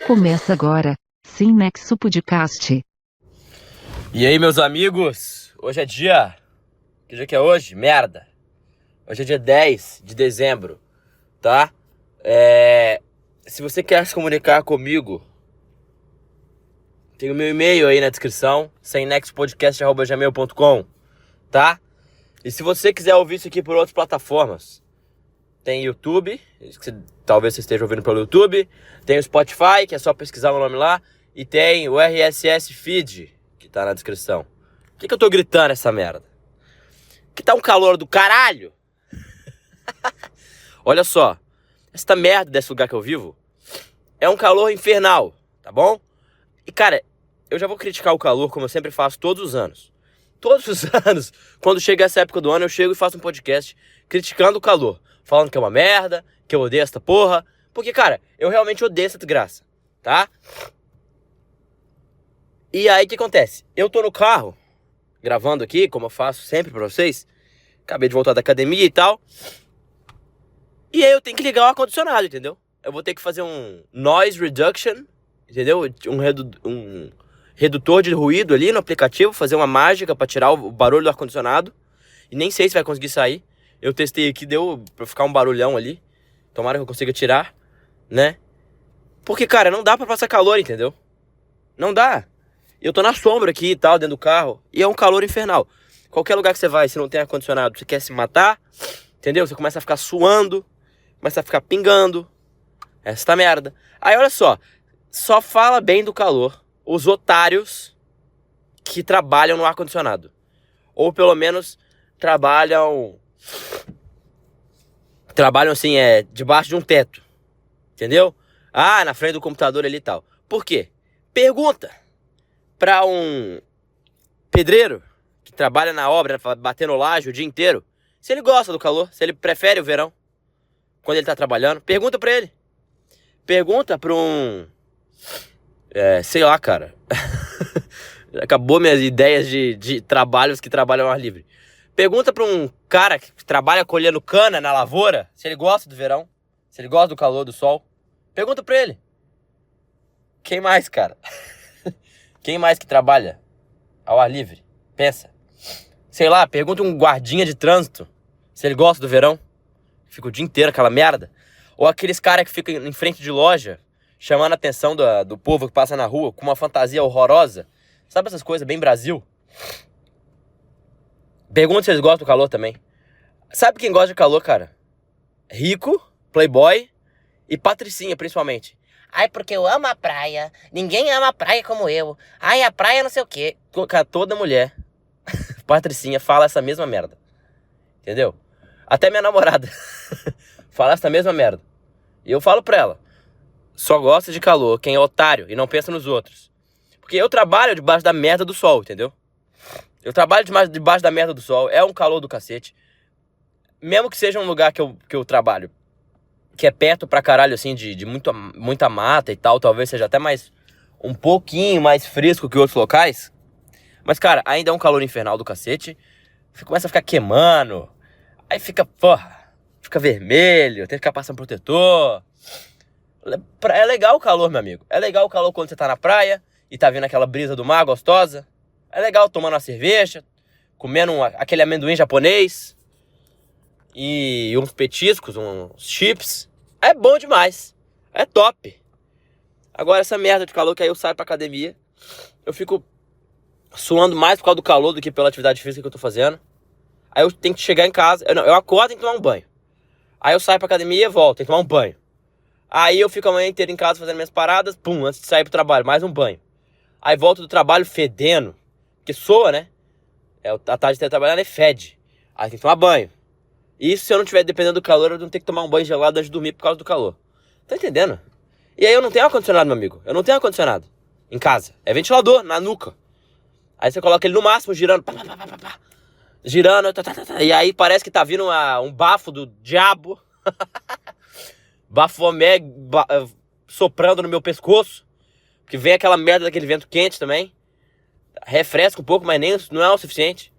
Começa agora, Sim Nexo Podcast. E aí, meus amigos? Hoje é dia... Que dia que é hoje? Merda! Hoje é dia 10 de dezembro, tá? Se você quer se comunicar comigo, tem o meu e-mail aí na descrição, semnexopodcast@gmail.com, tá? E se você quiser ouvir isso aqui por outras plataformas, tem YouTube, talvez você esteja ouvindo pelo YouTube, tem o Spotify, que é só pesquisar o meu nome lá, e tem o RSS Feed, que tá na descrição. Por que eu tô gritando essa merda? Que tá um calor do caralho. Olha só, esta merda desse lugar que eu vivo é um calor infernal, tá bom? E cara, eu já vou criticar o calor como eu sempre faço todos os anos. Todos os anos, quando chega essa época do ano, eu chego e faço um podcast criticando o calor. Falando que é uma merda, que eu odeio essa porra. Porque, cara, eu realmente odeio essa desgraça, tá? E aí, o que acontece? Eu tô no carro, gravando aqui, como eu faço sempre pra vocês. Acabei de voltar da academia e tal. E aí eu tenho que ligar o ar-condicionado, entendeu? Eu vou ter que fazer um noise reduction, entendeu? Um redutor de ruído ali no aplicativo, fazer uma mágica pra tirar o barulho do ar-condicionado. E nem sei se vai conseguir sair. Eu testei aqui, deu pra ficar um barulhão ali. Tomara que eu consiga tirar, né? Porque, cara, não dá pra passar calor, entendeu? Não dá. Eu tô na sombra aqui e tal, dentro do carro. E é um calor infernal. Qualquer lugar que você vai, se não tem ar-condicionado, você quer se matar, entendeu? Você começa a ficar suando, começa a ficar pingando. Essa merda. Aí, olha só fala bem do calor os otários que trabalham no ar-condicionado. Ou pelo menos trabalham assim, debaixo de um teto. Entendeu? Ah, na frente do computador ali e tal. Por quê? Pergunta pra um pedreiro que trabalha na obra, batendo laje o dia inteiro, se ele gosta do calor, se ele prefere o verão, quando ele tá trabalhando. Pergunta pra ele. Pergunta pra um... sei lá, cara. Acabou minhas ideias de trabalhos que trabalham ao ar livre. Pergunta pra um cara que trabalha colhendo cana na lavoura, se ele gosta do verão, se ele gosta do calor, do sol. Pergunta pra ele. Quem mais, cara? Quem mais que trabalha ao ar livre? Pensa. Sei lá, pergunta um guardinha de trânsito se ele gosta do verão. Fica o dia inteiro aquela merda. Ou aqueles caras que ficam em frente de loja, chamando a atenção do povo que passa na rua com uma fantasia horrorosa. Sabe essas coisas bem Brasil? Pergunta se eles gostam do calor também. Sabe quem gosta de calor, cara? Rico, playboy e patricinha, principalmente. Ai, porque eu amo a praia. Ninguém ama a praia como eu. Ai, a praia não sei o quê. Cara, toda mulher, patricinha, fala essa mesma merda. Entendeu? Até minha namorada fala essa mesma merda. E eu falo pra ela, só gosta de calor quem é otário e não pensa nos outros. Porque eu trabalho debaixo da merda do sol, entendeu? Eu trabalho debaixo da merda do sol. É um calor do cacete. Mesmo que seja um lugar que eu trabalho, que é perto pra caralho, assim, de muita mata e tal, talvez seja até um pouquinho mais fresco que outros locais. Mas, cara, ainda é um calor infernal do cacete. Começa a ficar queimando. Aí fica vermelho, tem que ficar passando protetor. É legal o calor, meu amigo. É legal o calor quando você tá na praia e tá vendo aquela brisa do mar gostosa. É legal tomando uma cerveja, comendo aquele amendoim japonês e uns petiscos, uns chips. É bom demais. É top. Agora essa merda de calor que aí eu saio pra academia, eu fico suando mais por causa do calor do que pela atividade física que eu tô fazendo. Aí eu tenho que chegar em casa, eu acordo e tenho que tomar um banho. Aí eu saio pra academia e volto, tenho que tomar um banho. Aí eu fico a manhã inteira em casa fazendo minhas paradas, antes de sair pro trabalho, mais um banho. Aí volto do trabalho fedendo, porque soa, né? A tarde de trabalhar, né? Fede. Aí tem que tomar banho. Isso se eu não estiver dependendo do calor, eu não tenho que tomar um banho gelado antes de dormir por causa do calor. Tá entendendo? E aí eu não tenho ar-condicionado, meu amigo. Eu não tenho ar-condicionado em casa. É ventilador, na nuca. Aí você coloca ele no máximo, girando. Girando. E aí parece que tá vindo um bafo do diabo. Bafomé soprando no meu pescoço. Que vem aquela merda daquele vento quente também. Refresca um pouco, mas nem, não é o suficiente.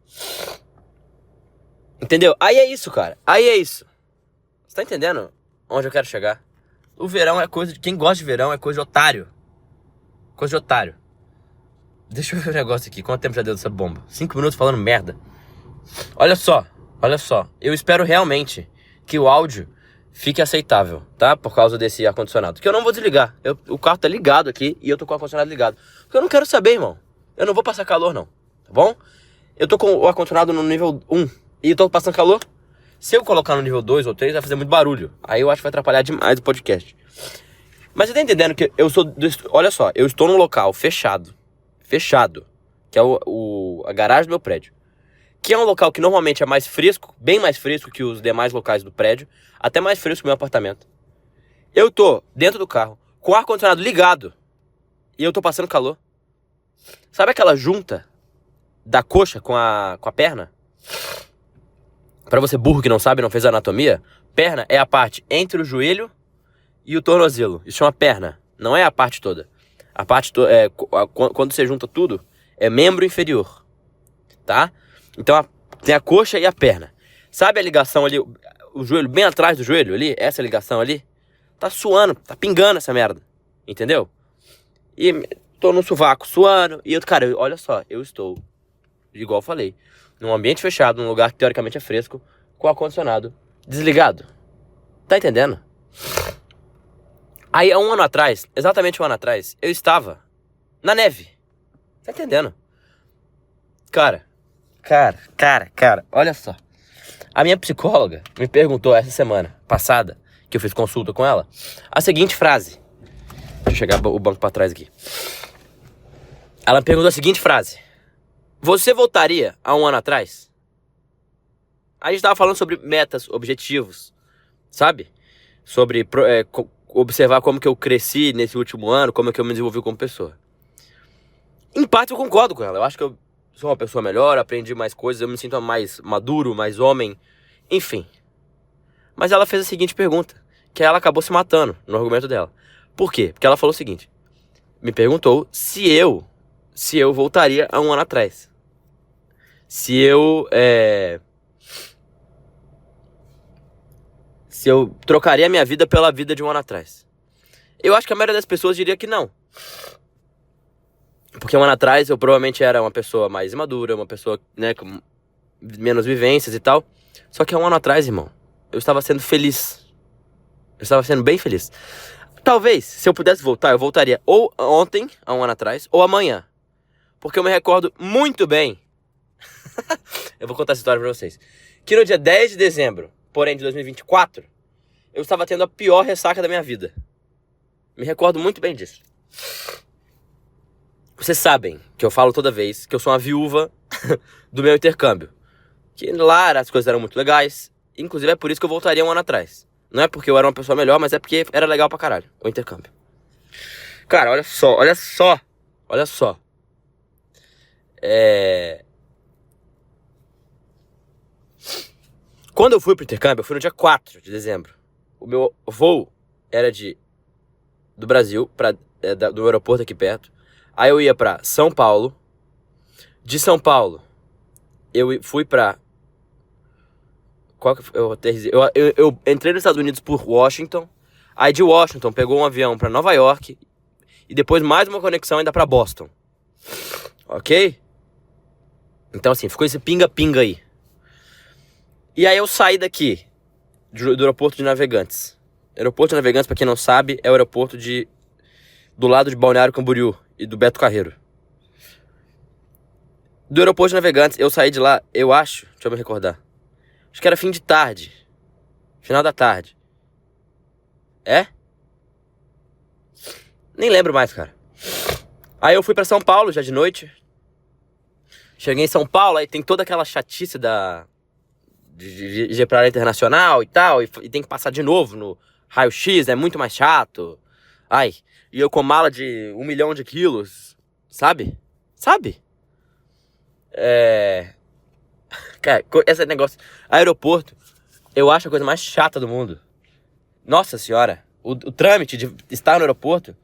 Entendeu? Aí é isso, cara. Aí é isso. Você tá entendendo onde eu quero chegar. O verão é coisa de... Quem gosta de verão é coisa de otário. Coisa de otário. Deixa eu ver o negócio aqui. Quanto tempo já deu dessa bomba? 5 minutos falando merda. Olha só. Eu espero realmente que o áudio fique aceitável, tá? Por causa desse ar-condicionado. Que eu não vou desligar. O carro tá ligado aqui e eu tô com o ar-condicionado ligado. Porque eu não quero saber, irmão. Eu não vou passar calor, não. Tá bom? Eu tô com o ar-condicionado no nível 1 e eu tô passando calor. Se eu colocar no nível 2 ou 3, vai fazer muito barulho. Aí eu acho que vai atrapalhar demais o podcast. Mas você tá entendendo que eu sou... Olha só, eu estou num local fechado. Que é a garagem do meu prédio. Que é um local que normalmente é mais fresco, bem mais fresco que os demais locais do prédio. Até mais fresco que o meu apartamento. Eu tô dentro do carro, com o ar-condicionado ligado. E eu tô passando calor. Sabe aquela junta da coxa com a perna? Pra você burro que não sabe, não fez a anatomia, perna é a parte entre o joelho e o tornozelo. Isso chama perna, não é a parte toda. A parte quando você junta tudo, é membro inferior, tá? Então tem a coxa e a perna. Sabe a ligação ali, o joelho bem atrás do joelho ali? Essa ligação ali? Tá suando, tá pingando essa merda, entendeu? E tô no sovaco suando. E cara, olha só, eu estou, igual eu falei, num ambiente fechado, num lugar que teoricamente é fresco, com o ar-condicionado desligado. Tá entendendo? Aí, há um ano atrás, exatamente um ano atrás, eu estava na neve. Tá entendendo? Cara, olha só. A minha psicóloga me perguntou essa semana passada, que eu fiz consulta com ela, a seguinte frase. Deixa eu chegar o banco pra trás aqui. Ela me perguntou a seguinte frase: você voltaria há um ano atrás? A gente tava falando sobre metas, objetivos, sabe? Sobre observar como que eu cresci nesse último ano, como que eu me desenvolvi como pessoa. Em parte eu concordo com ela. Eu acho que eu sou uma pessoa melhor, aprendi mais coisas, eu me sinto mais maduro, mais homem, enfim. Mas ela fez a seguinte pergunta, que ela acabou se matando no argumento dela. Por quê? Porque ela falou o seguinte: me perguntou se eu voltaria há um ano atrás. Se eu trocaria a minha vida pela vida de um ano atrás. Eu acho que a maioria das pessoas diria que não. Porque um ano atrás eu provavelmente era uma pessoa mais imadura, uma pessoa, né, com menos vivências e tal. Só que há um ano atrás, irmão, eu estava sendo feliz. Eu estava sendo bem feliz. Talvez, se eu pudesse voltar, eu voltaria ou ontem, há um ano atrás, ou amanhã. Porque eu me recordo muito bem. Eu vou contar essa história pra vocês. Que no dia 10 de dezembro, porém de 2024, eu estava tendo a pior ressaca da minha vida. Me recordo muito bem disso. Vocês sabem que eu falo toda vez que eu sou uma viúva do meu intercâmbio. Que lá as coisas eram muito legais. Inclusive é por isso que eu voltaria um ano atrás. Não é porque eu era uma pessoa melhor, mas é porque era legal pra caralho o intercâmbio. Cara, olha só. Quando eu fui pro intercâmbio, eu fui no dia 4 de dezembro. O meu voo era do Brasil, do aeroporto aqui perto. Aí eu ia pra São Paulo. De São Paulo, eu fui pra... Eu entrei nos Estados Unidos por Washington. Aí de Washington pegou um avião pra Nova York. E depois mais uma conexão ainda pra Boston. Ok? Então assim, ficou esse pinga-pinga aí. E aí eu saí daqui, do aeroporto de Navegantes. Aeroporto de Navegantes, pra quem não sabe, é o aeroporto do lado de Balneário Camboriú e do Beto Carreiro. Do aeroporto de Navegantes, eu saí de lá, eu acho, deixa eu me recordar. Acho que era fim de tarde. Final da tarde. É? Nem lembro mais, cara. Aí eu fui pra São Paulo já de noite. Cheguei em São Paulo, aí tem toda aquela chatice de ir pra área internacional e tal, e tem que passar de novo no raio-x, é muito mais chato. Ai, e eu com mala de 1 milhão de quilos, sabe? Cara, esse negócio... Aeroporto, eu acho a coisa mais chata do mundo. Nossa senhora, o trâmite de estar no aeroporto...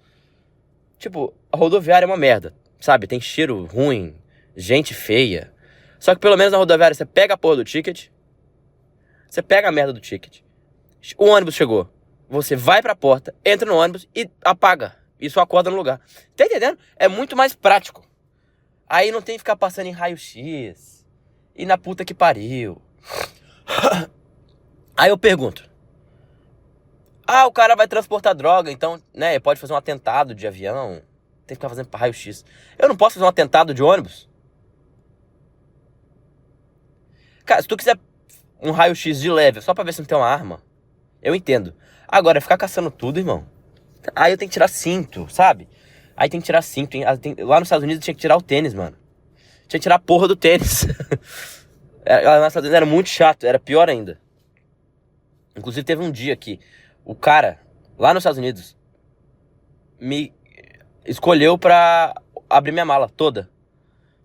Tipo, a rodoviária é uma merda, sabe? Tem cheiro ruim, gente feia. Só que pelo menos na rodoviária você pega a porra do ticket. Você pega a merda do ticket. O ônibus chegou. você vai pra porta, entra no ônibus e apaga. E só acorda no lugar. Tá entendendo? É muito mais prático. Aí não tem que ficar passando em raio-x. E na puta que pariu. Aí eu pergunto. O cara vai transportar droga, então, né, pode fazer um atentado de avião. Tem que ficar fazendo raio-x. Eu não posso fazer um atentado de ônibus? Cara, se tu quiser um raio-x de leve, só pra ver se não tem uma arma, eu entendo. Agora, ficar caçando tudo, irmão. Aí eu tenho que tirar cinto, sabe? Aí tem que tirar cinto. Lá nos Estados Unidos tinha que tirar o tênis, mano. Tinha que tirar a porra do tênis. Lá nos Estados Unidos era muito chato, era pior ainda. Inclusive teve um dia que o cara, lá nos Estados Unidos, me escolheu pra abrir minha mala toda.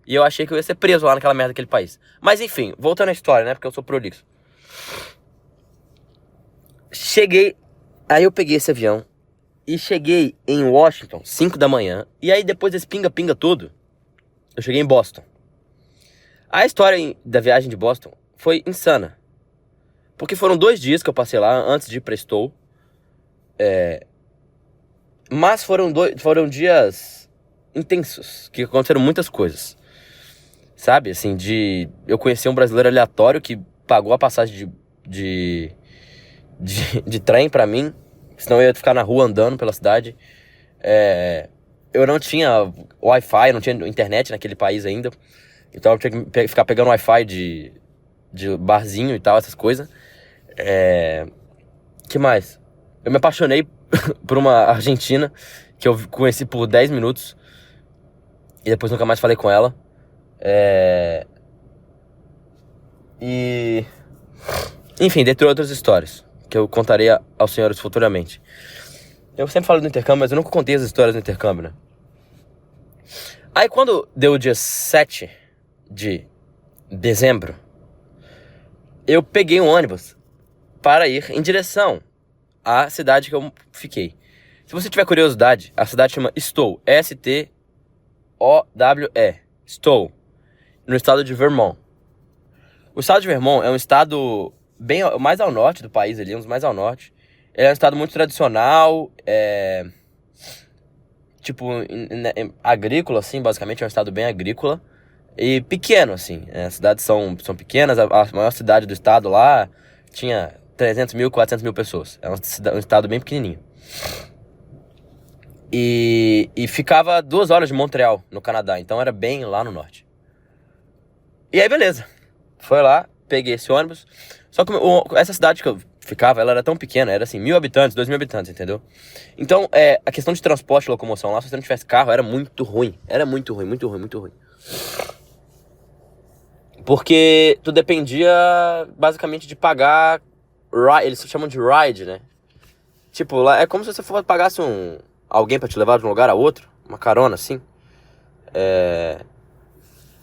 E eu achei que eu ia ser preso lá naquela merda daquele país. Mas enfim, voltando à história, né? Porque eu sou prolixo. Cheguei, aí eu peguei esse avião e cheguei em Washington, 5 da manhã. E aí depois desse pinga-pinga todo, eu cheguei em Boston. A história da viagem de Boston foi insana. Porque foram 2 dias que eu passei lá antes de ir pra Stowe. Mas foram dias intensos, que aconteceram muitas coisas. Sabe, assim, eu conheci um brasileiro aleatório que pagou a passagem de trem pra mim. Senão eu ia ficar na rua andando pela cidade. Eu não tinha Wi-Fi, não tinha internet naquele país ainda. Então eu tinha que ficar pegando Wi-Fi de barzinho e tal, essas coisas. Que mais? Eu me apaixonei por uma argentina que eu conheci por 10 minutos. E depois nunca mais falei com ela. E... Enfim, dentre outras histórias que eu contarei aos senhores futuramente. Eu sempre falo do intercâmbio, mas eu nunca contei as histórias do intercâmbio, né? Aí quando deu o dia 7 de dezembro, eu peguei um ônibus para ir em direção à cidade que eu fiquei. Se você tiver curiosidade, a cidade chama Stowe, S-T-O-W-E, Stowe, no estado de Vermont. O estado de Vermont é um estado bem mais ao norte do país ali, um dos mais ao norte. Ele é um estado muito tradicional, tipo, agrícola, assim, basicamente é um estado bem agrícola. E pequeno, assim, as cidades são pequenas, a maior cidade do estado lá tinha 300 mil, 400 mil pessoas. É um estado bem pequenininho. E ficava 2 horas de Montreal, no Canadá, então era bem lá no norte. E aí, beleza. Foi lá, peguei esse ônibus. Só que essa cidade que eu ficava, ela era tão pequena, era assim, 1.000 habitantes, 2.000 habitantes, entendeu? Então, a questão de transporte e locomoção lá, se você não tivesse carro, era muito ruim. Era muito ruim, muito ruim, muito ruim. Porque tu dependia, basicamente, de pagar... Eles chamam de ride, né? Tipo, lá é como se você pagasse alguém pra te levar de um lugar a outro. Uma carona, assim.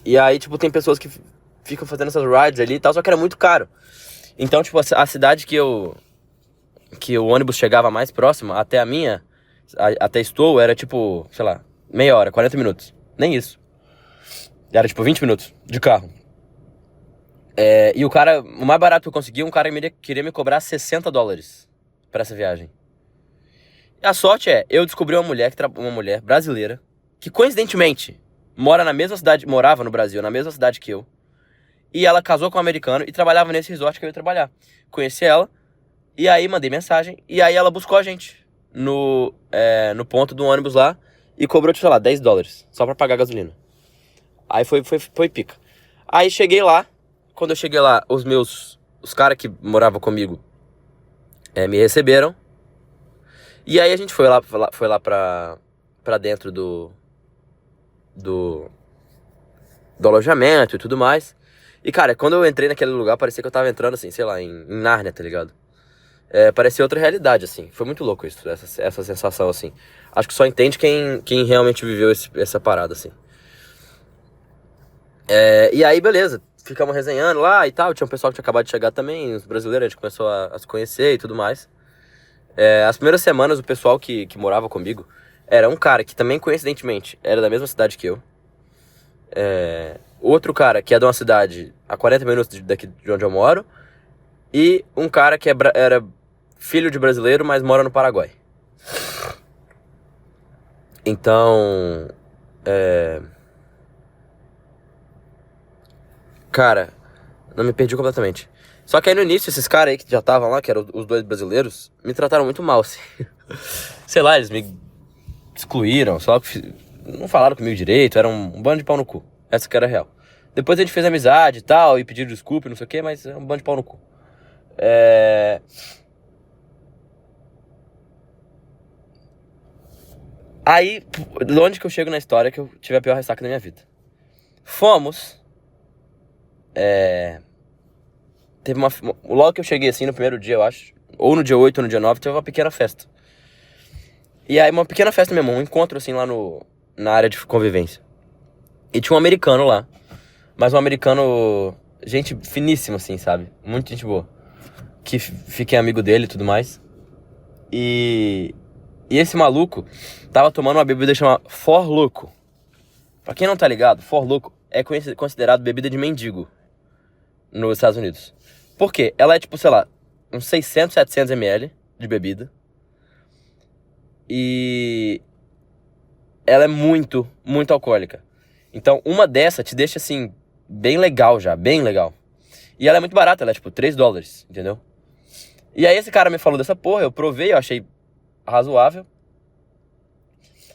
E aí, tipo, tem pessoas que ficam fazendo essas rides ali e tal, só que era muito caro. Então, tipo, a cidade que o ônibus chegava mais próximo, até a minha, até Stowe, era tipo, sei lá, meia hora, 40 minutos. Nem isso. Era tipo 20 minutos de carro. E o mais barato que eu consegui, um cara queria me cobrar $60 pra essa viagem. E a sorte eu descobri uma mulher brasileira, que coincidentemente morava no Brasil, na mesma cidade que eu. E ela casou com um americano e trabalhava nesse resort que eu ia trabalhar. Conheci ela, e aí mandei mensagem, e aí ela buscou a gente no ponto do ônibus lá e cobrou, sei lá, $10, só pra pagar a gasolina. Aí foi pica. Aí cheguei lá, quando eu cheguei lá, os caras que moravam comigo me receberam. E aí a gente foi lá pra dentro do alojamento e tudo mais. E, cara, quando eu entrei naquele lugar, parecia que eu tava entrando, assim, sei lá, em Nárnia, tá ligado? Parecia outra realidade, assim. Foi muito louco isso, essa sensação, assim. Acho que só entende quem realmente viveu essa parada, assim. E aí, beleza. Ficamos resenhando lá e tal. Tinha um pessoal que tinha acabado de chegar também, os brasileiros, a gente começou a se conhecer e tudo mais. As primeiras semanas, o pessoal que morava comigo era um cara que também, coincidentemente, era da mesma cidade que eu. Outro cara que é de uma cidade a 40 minutos daqui de onde eu moro. E um cara que era filho de brasileiro, mas mora no Paraguai. Então, cara, não me perdi completamente. Só que aí no início, esses caras aí que já estavam lá, que eram os dois brasileiros, me trataram muito mal, assim. Sei lá, eles me excluíram, só que não falaram comigo direito, era um bando de pau no cu. Essa que era a real. Depois a gente fez amizade e tal, e pediram desculpa e não sei o que, mas é um bando de pau no cu. Aí, onde que eu chego na história que eu tive a pior ressaca da minha vida? Fomos. Teve logo que eu cheguei assim no primeiro dia, eu acho, ou no dia 8 ou no dia 9, teve uma pequena festa. E aí, uma pequena festa mesmo, um encontro assim lá na área de convivência. E tinha um americano lá. Mas um americano, gente finíssima assim, sabe? Muito gente boa. Que fiquei amigo dele e tudo mais. E esse maluco tava tomando uma bebida chamada For Loco. Pra quem não tá ligado, For Loco é considerado bebida de mendigo nos Estados Unidos. Por quê? Ela é tipo, sei lá, uns 600, 700 ml de bebida. E ela é muito, muito alcoólica. Então, uma dessa te deixa, assim, bem legal já, bem legal. E ela é muito barata, ela é tipo $3, entendeu? E aí esse cara me falou dessa porra, eu provei, eu achei razoável.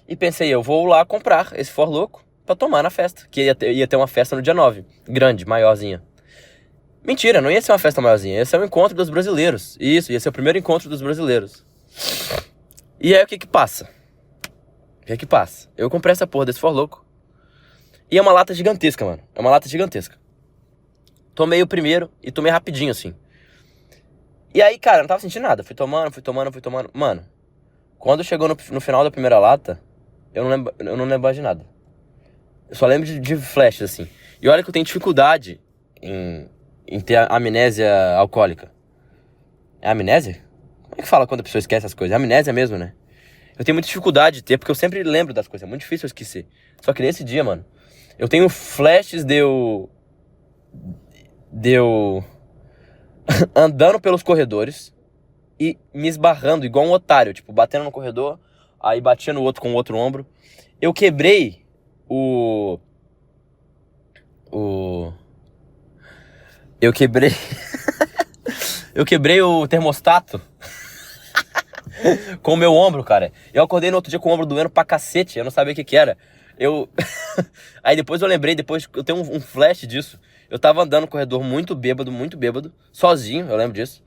E pensei, eu vou lá comprar esse For Loco pra tomar na festa. Que ia ter uma festa no dia 9, grande, maiorzinha. Mentira, não ia ser uma festa maiorzinha, ia ser um encontro dos brasileiros. Isso, ia ser o primeiro encontro dos brasileiros. E aí o que que passa? Eu comprei essa porra desse For Loco. E é uma lata gigantesca, mano. É uma lata gigantesca. Tomei o primeiro e tomei rapidinho, assim. E aí, cara, eu não tava sentindo nada. Fui tomando. Mano, quando chegou no final da primeira lata, eu não lembro mais de nada. Eu só lembro de flashes, assim. E olha que eu tenho dificuldade em ter amnésia alcoólica. É amnésia? Como é que fala quando a pessoa esquece as coisas? É amnésia mesmo, né? Eu tenho muita dificuldade de ter, porque eu sempre lembro das coisas. É muito difícil eu esquecer. Só que nesse dia, mano, eu tenho flashes de eu andando pelos corredores e me esbarrando igual um otário. Tipo, batendo no corredor, aí batia no outro com o outro ombro. Eu quebrei Eu quebrei... Eu quebrei o termostato com o meu ombro, cara. Eu acordei no outro dia com o ombro doendo pra cacete. Eu não sabia o que era. Aí depois eu lembrei, eu tenho um flash disso. Eu tava andando no corredor muito bêbado, sozinho, eu lembro disso.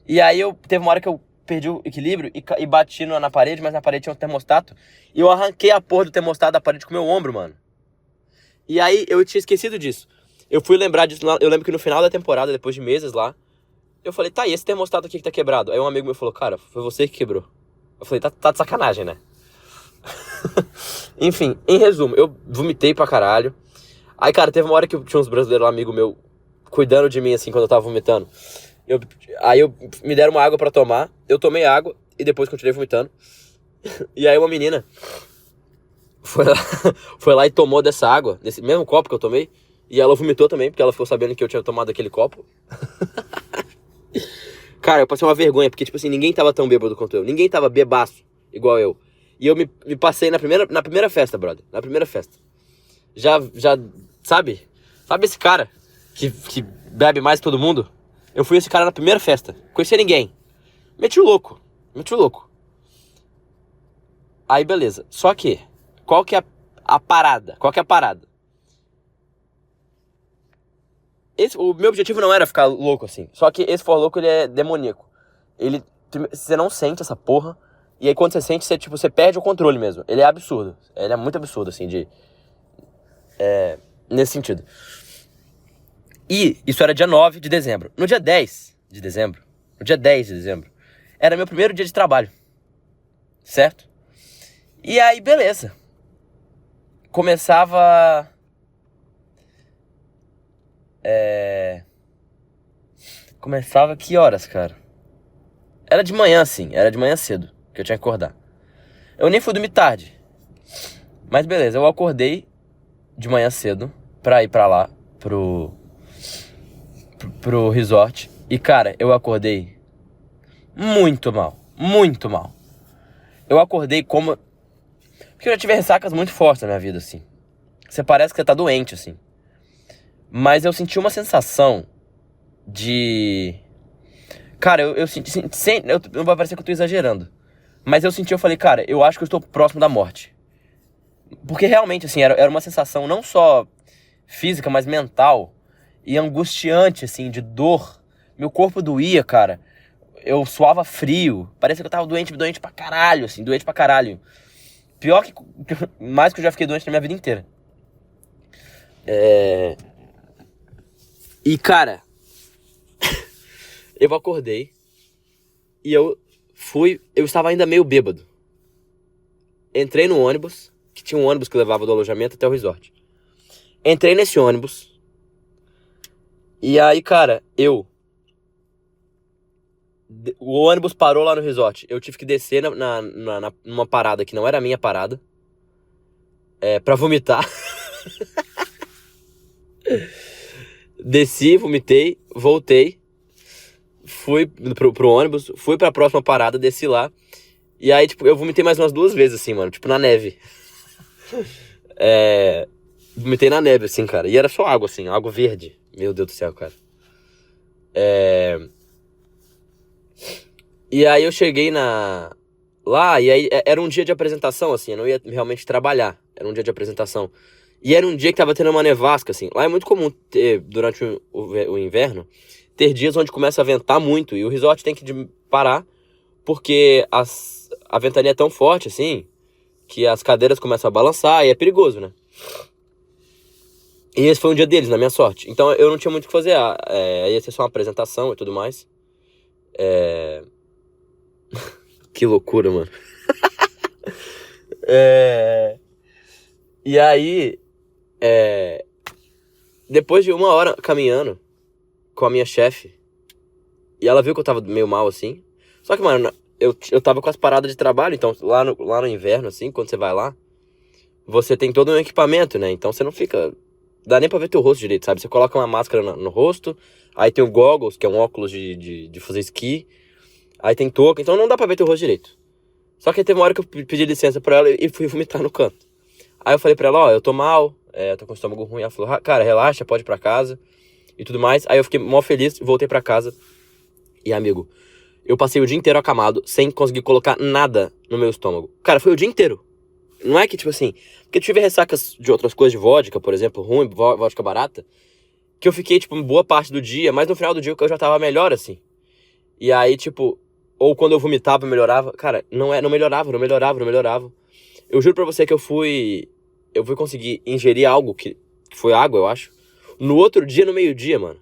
E aí teve uma hora que eu perdi o equilíbrio e bati na parede, mas na parede tinha um termostato. E eu arranquei a porra do termostato da parede com o meu ombro, mano. E aí eu tinha esquecido disso. Eu fui lembrar disso, eu lembro que no final da temporada, depois de meses lá, eu falei, tá, e esse termostato aqui que tá quebrado? Aí um amigo meu falou, cara, foi você que quebrou. Eu falei, tá de sacanagem, né? Enfim, em resumo, eu vomitei pra caralho. Aí, cara, teve uma hora que tinha uns brasileiros lá, amigo meu, cuidando de mim, assim, quando eu tava vomitando. Aí me deram uma água pra tomar, eu tomei água e depois continuei vomitando. E aí uma menina foi lá e tomou dessa água, desse mesmo copo que eu tomei, e ela vomitou também, porque ela ficou sabendo que eu tinha tomado aquele copo. Cara, eu passei uma vergonha, porque, tipo assim, ninguém tava tão bêbado quanto eu. Ninguém tava bebaço, igual eu. E eu me passei na primeira festa, brother. Na primeira festa. Já, sabe? Sabe esse cara que bebe mais que todo mundo? Eu fui esse cara na primeira festa. Conhecia ninguém. Meti o louco. Aí, beleza. Só que, qual que é a parada? O meu objetivo não era ficar louco, assim. Só que esse For Loco, ele é demoníaco. Você não sente essa porra. E aí quando você sente, você perde o controle mesmo. Ele é absurdo. Ele é muito absurdo, assim, nesse sentido. E isso era dia 9 de dezembro. No dia 10 de dezembro, era meu primeiro dia de trabalho. Certo? E aí, beleza. Começava que horas, cara? Era de manhã, sim. Era de manhã cedo que eu tinha que acordar. Eu nem fui dormir tarde. Mas beleza, eu acordei de manhã cedo pra ir pra lá, pro resort. E, cara, eu acordei Muito mal. Muito mal. Eu acordei como... Porque eu já tive ressacas muito fortes na minha vida, assim. Você parece que você tá doente, assim. Mas eu senti uma sensação de... Cara, eu senti... Não vai parecer que eu tô exagerando. Mas eu falei, cara, eu acho que eu estou próximo da morte. Porque realmente, assim, era uma sensação não só física, mas mental. E angustiante, assim, de dor. Meu corpo doía, cara. Eu suava frio. Parecia que eu tava doente pra caralho, assim, doente pra caralho. Pior que... Mais que eu já fiquei doente na minha vida inteira. E, cara... eu acordei. E eu estava ainda meio bêbado. Entrei no ônibus, que tinha um ônibus que levava do alojamento até o resort. Entrei nesse ônibus. E aí, cara, o ônibus parou lá no resort. Eu tive que descer numa parada que não era a minha parada. Pra vomitar. Desci, vomitei, voltei. Fui pro ônibus, fui pra próxima parada, desci lá. E aí, tipo, eu vomitei mais umas 2 vezes, assim, mano. Tipo, na neve. Vomitei na neve, assim, cara. E era só água, assim, água verde. Meu Deus do céu, cara. E aí eu cheguei lá, e aí era um dia de apresentação, assim. Eu não ia realmente trabalhar. Era um dia de apresentação. E era um dia que tava tendo uma nevasca, assim. Lá é muito comum ter, durante o inverno, ter dias onde começa a ventar muito. E o resort tem que parar, porque a ventania é tão forte, assim, que as cadeiras começam a balançar e é perigoso, né? E esse foi um dia deles, na minha sorte. Então eu não tinha muito o que fazer. Ia ser só uma apresentação e tudo mais. Que loucura, mano. E aí... depois de 1 hora caminhando com a minha chefe, e ela viu que eu tava meio mal, assim. Só que, mano, eu tava com as paradas de trabalho, então lá no inverno, assim, quando você vai lá, você tem todo um equipamento, né? Então você não fica... Dá nem pra ver teu rosto direito, sabe? Você coloca uma máscara no rosto, aí tem o goggles, que é um óculos de fazer esqui, aí tem touca, então não dá pra ver teu rosto direito. Só que teve uma hora que eu pedi licença pra ela e fui vomitar no canto. Aí eu falei pra ela, ó, eu tô mal, tô com o estômago ruim. Ela falou, cara, relaxa, pode ir pra casa e tudo mais. Aí eu fiquei mó feliz, voltei pra casa. E, amigo, eu passei o dia inteiro acamado, sem conseguir colocar nada no meu estômago. Cara, foi o dia inteiro. Não é que, tipo assim... Porque eu tive ressacas de outras coisas, de vodka, por exemplo, ruim, vodka barata, que eu fiquei, tipo, boa parte do dia, mas no final do dia eu já tava melhor, assim. E aí, tipo... Ou quando eu vomitava, melhorava. Cara, não melhorava. Eu juro pra você que eu fui conseguir ingerir algo que foi água, eu acho, no outro dia, no meio-dia, mano.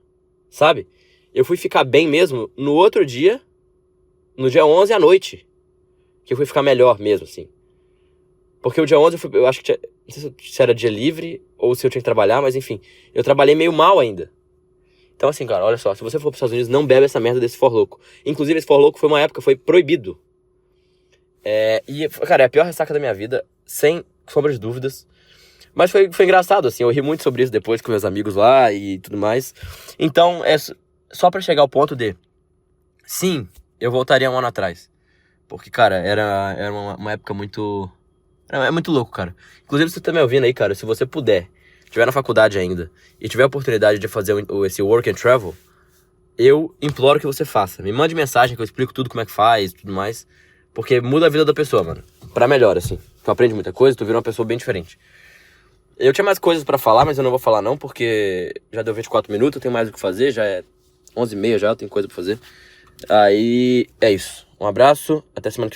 Sabe? Eu fui ficar bem mesmo no outro dia, no dia 11 à noite, que eu fui ficar melhor mesmo, assim. Porque o dia 11 eu acho que não sei se era dia livre ou se eu tinha que trabalhar, mas enfim, eu trabalhei meio mal ainda. Então assim, cara, olha só, se você for pros Estados Unidos, não bebe essa merda desse For Louco. Inclusive, esse For Louco foi uma época, foi proibido. E, cara, é a pior ressaca da minha vida, sem sombra de dúvidas. Mas foi engraçado, assim, eu ri muito sobre isso depois com meus amigos lá e tudo mais. Então, só pra chegar ao ponto de... Sim, eu voltaria 1 ano atrás. Porque, cara, era uma época muito... É muito louco, cara. Inclusive, se você tá me ouvindo aí, cara, se você puder, estiver na faculdade ainda, e tiver a oportunidade de fazer esse work and travel, eu imploro que você faça. Me mande mensagem que eu explico tudo como é que faz e tudo mais. Porque muda a vida da pessoa, mano. Pra melhor, assim. Tu aprende muita coisa, tu vira uma pessoa bem diferente. Eu tinha mais coisas pra falar, mas eu não vou falar não, porque já deu 24 minutos, eu tenho mais o que fazer, já é 11h30 já, eu tenho coisa pra fazer. Aí, é isso. Um abraço, até semana que vem.